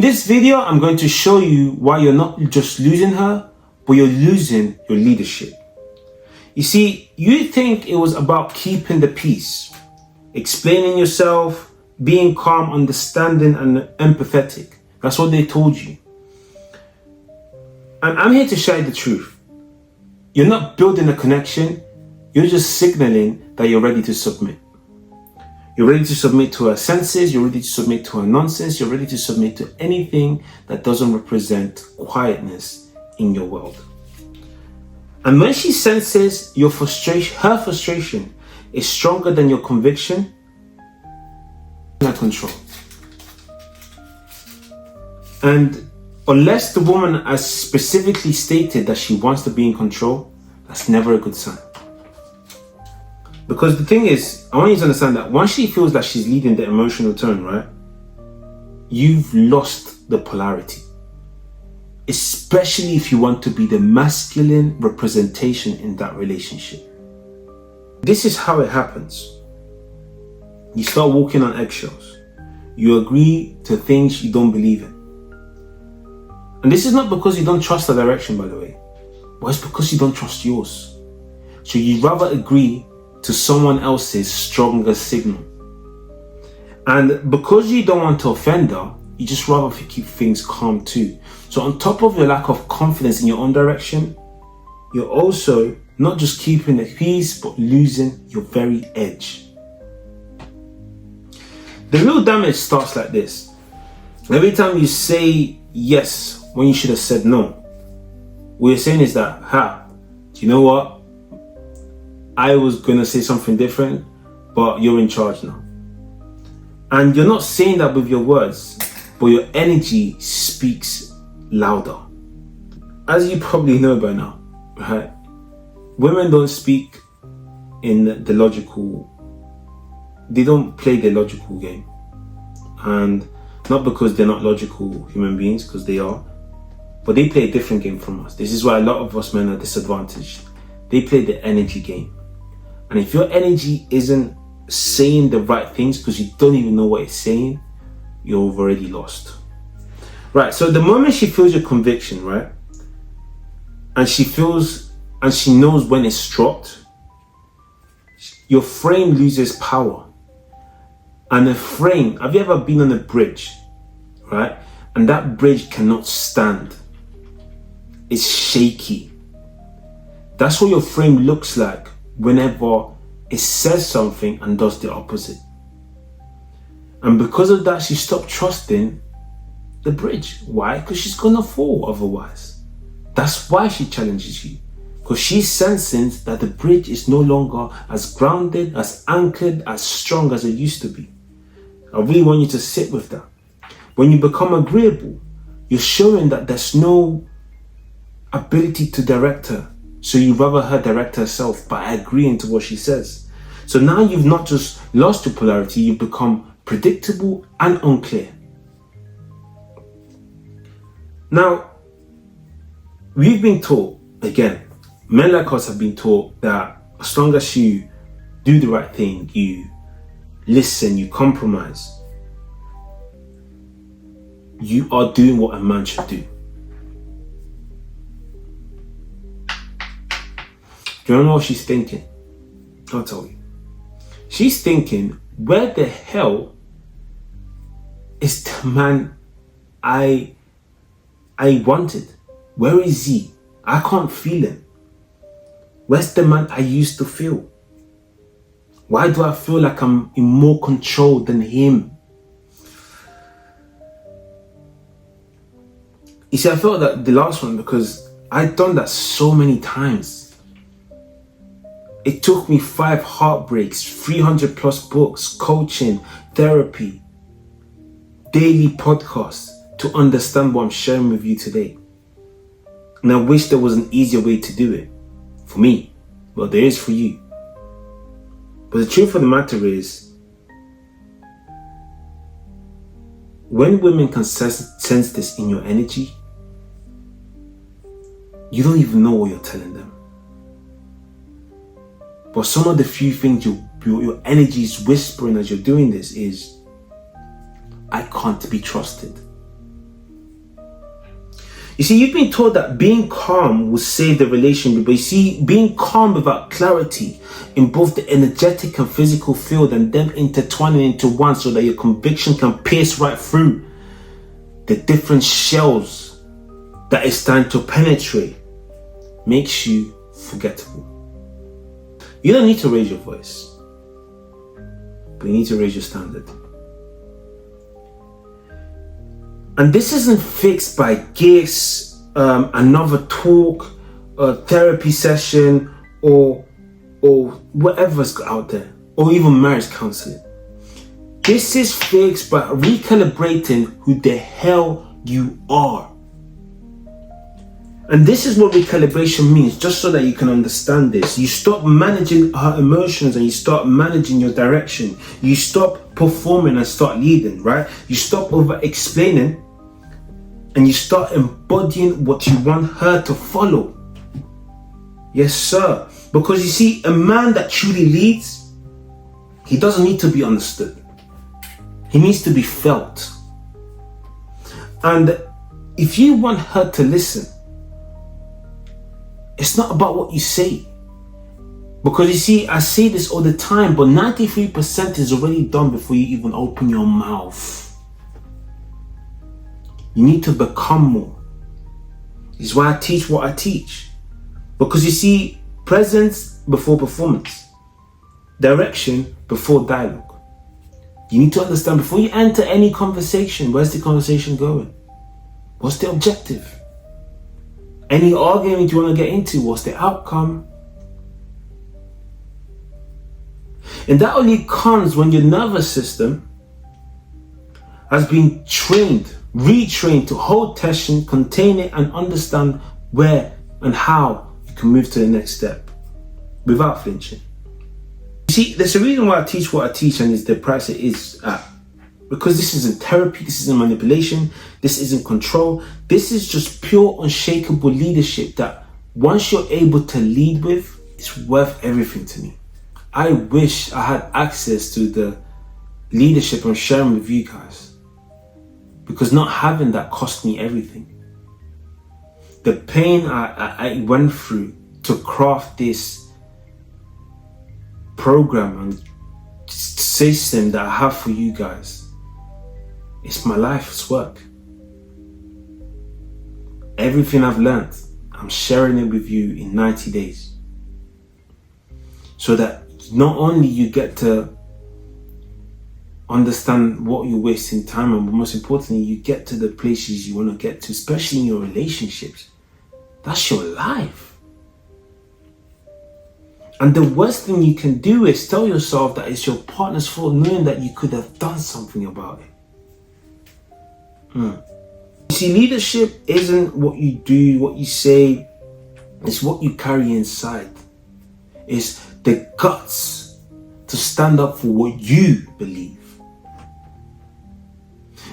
this video, I'm going to show you why you're not just losing her, but you're losing your leadership. You see, you think it was about keeping the peace, explaining yourself, being calm, understanding, and empathetic. That's what they told you. And I'm here to share the truth. You're not building a connection, you're just signaling that you're ready to submit. You're ready to submit to her senses, you're ready to submit to her nonsense, you're ready to submit to anything that doesn't represent quietness in your world. And when she senses your frustration, her frustration is stronger than your conviction, you're in control. And unless the woman has specifically stated that she wants to be in control, that's never a good sign. Because the thing is, I want you to understand that once she feels that she's leading the emotional turn, right? You've lost the polarity. Especially if you want to be the masculine representation in that relationship. This is how it happens. You start walking on eggshells. You agree to things you don't believe in. And this is not because you don't trust the direction, by the way. But it's because you don't trust yours. So you'd rather agree to someone else's stronger signal. And because you don't want to offend her, you just rather keep things calm too. So on top of your lack of confidence in your own direction, you're also not just keeping the peace, but losing your very edge. The real damage starts like this. Every time you say yes when you should have said no, what you're saying is that, do you know what? I was going to say something different, but you're in charge now. And you're not saying that with your words, but your energy speaks louder. As you probably know by now, right? Women don't speak in the logical, they don't play the logical game. And not because they're not logical human beings, because they are, but they play a different game from us. This is why a lot of us men are disadvantaged. They play the energy game. And if your energy isn't saying the right things because you don't even know what it's saying, you've already lost. Right, so the moment she feels your conviction, right? And she knows when it's dropped, your frame loses power. And the frame, have you ever been on a bridge, right? And that bridge cannot stand. It's shaky. That's what your frame looks like whenever it says something and does the opposite. And because of that, she stopped trusting the bridge. Why? Because she's gonna fall otherwise. That's why she challenges you. Because she's sensing that the bridge is no longer as grounded, as anchored, as strong as it used to be. I really want you to sit with that. When you become agreeable, you're showing that there's no ability to direct her. So you rather her direct herself by agreeing to what she says. So now you've not just lost your polarity, you've become predictable and unclear. Now, we've been taught, again, men like us have been taught that as long as you do the right thing, you listen, you compromise, you are doing what a man should do. Do you know what she's thinking? I'll tell you. She's thinking, where the hell is the man I wanted? Where is he? I can't feel him. Where's the man I used to feel? Why do I feel like I'm in more control than him? You see, I felt that the last one because I'd done that so many times. It took me 5 heartbreaks, 300 plus books, coaching, therapy, daily podcasts to understand what I'm sharing with you today. And I wish there was an easier way to do it. For me, well, there is for you. But the truth of the matter is, when women can sense this in your energy, you don't even know what you're telling them. But some of the few things your energy is whispering as you're doing this is, I can't be trusted. You see, you've been told that being calm will save the relationship, but you see, being calm without clarity in both the energetic and physical field and them intertwining into one so that your conviction can pierce right through the different shells that it's time to penetrate, makes you forgettable. You don't need to raise your voice, but you need to raise your standard. And this isn't fixed by gifts, another talk, a therapy session, or whatever's out there, or even marriage counseling. This is fixed by recalibrating who the hell you are. And this is what recalibration means, just so that you can understand this. You stop managing her emotions and you start managing your direction. You stop performing and start leading, right? You stop over explaining and you start embodying what you want her to follow. Yes, sir. Because you see, a man that truly leads, he doesn't need to be understood. He needs to be felt. And if you want her to listen, it's not about what you say. Because you see, I say this all the time, but 93% is already done before you even open your mouth. You need to become more. This is why I teach what I teach. Because you see, presence before performance. Direction before dialogue. You need to understand before you enter any conversation, where's the conversation going? What's the objective? Any argument you want to get into, what's the outcome? And that only comes when your nervous system has been trained, retrained to hold tension, contain it, and understand where and how you can move to the next step without flinching. You see, there's a reason why I teach what I teach, and it's the price it is at. Because this isn't therapy, this isn't manipulation, this isn't control. This is just pure, unshakable leadership that once you're able to lead with, it's worth everything to me. I wish I had access to the leadership I'm sharing with you guys. Because not having that cost me everything. The pain I went through to craft this program and system that I have for you guys, it's my life's work. Everything I've learned, I'm sharing it with you in 90 days. So that not only you get to understand what you're wasting time on, but most importantly, you get to the places you want to get to, especially in your relationships. That's your life. And the worst thing you can do is tell yourself that it's your partner's fault, knowing that you could have done something about it. You see, leadership isn't what you do, what you say, it's what you carry inside. It's the guts to stand up for what you believe.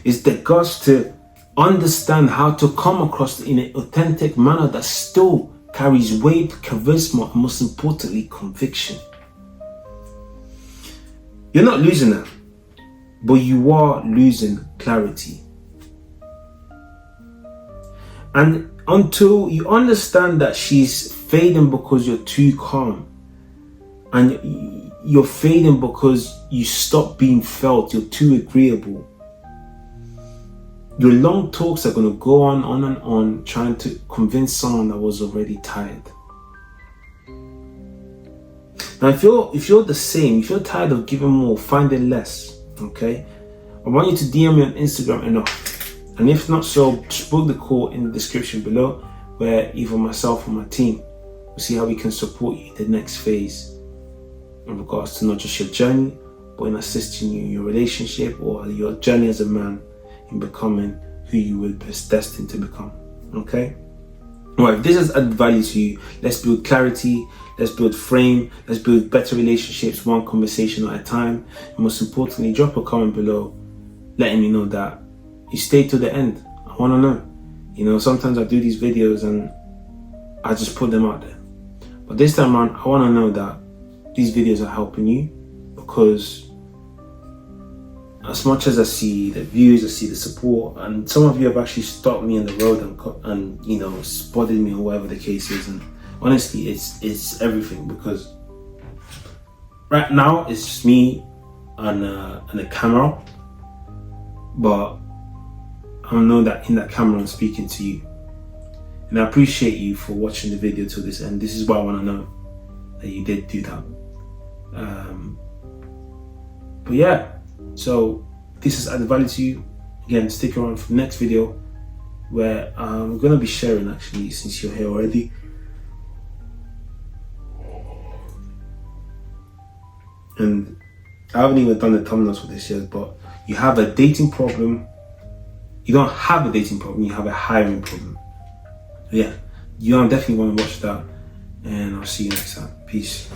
It's the guts to understand how to come across in an authentic manner that still carries weight, charisma, and most importantly, conviction. You're not losing that, but you are losing clarity. And until you understand that she's fading because you're too calm, and you're fading because you stop being felt, you're too agreeable, your long talks are going to go on and on, trying to convince someone that was already tired. Now, if you're the same, if you're tired of giving more, finding less, okay, I want you to DM me on Instagram enough. And if not so, just book the call in the description below, where either myself or my team will see how we can support you in the next phase in regards to not just your journey, but in assisting you in your relationship or your journey as a man in becoming who you were destined to become. Okay? Well, if this has added value to you, let's build clarity, let's build frame, let's build better relationships, one conversation at a time. And most importantly, drop a comment below letting me know that you stay to the end. I want to know. You know, sometimes I do these videos and I just put them out there. But this time around, I want to know that these videos are helping you, because as much as I see the views, I see the support, and some of you have actually stopped me on the road and you know, spotted me or whatever the case is. And honestly, it's everything, because right now it's just me and a camera, but I know that in that camera I'm speaking to you, and I appreciate you for watching the video till this end. This is why I want to know that you did do that. But yeah, so this has added value to you. Again, stick around for the next video, where I'm gonna be sharing, actually, since you're here already, and I haven't even done the thumbnails for this yet, but you have a dating problem. You don't have a dating problem, you have a hiring problem. Yeah, you definitely want to watch that, and I'll see you next time. Peace.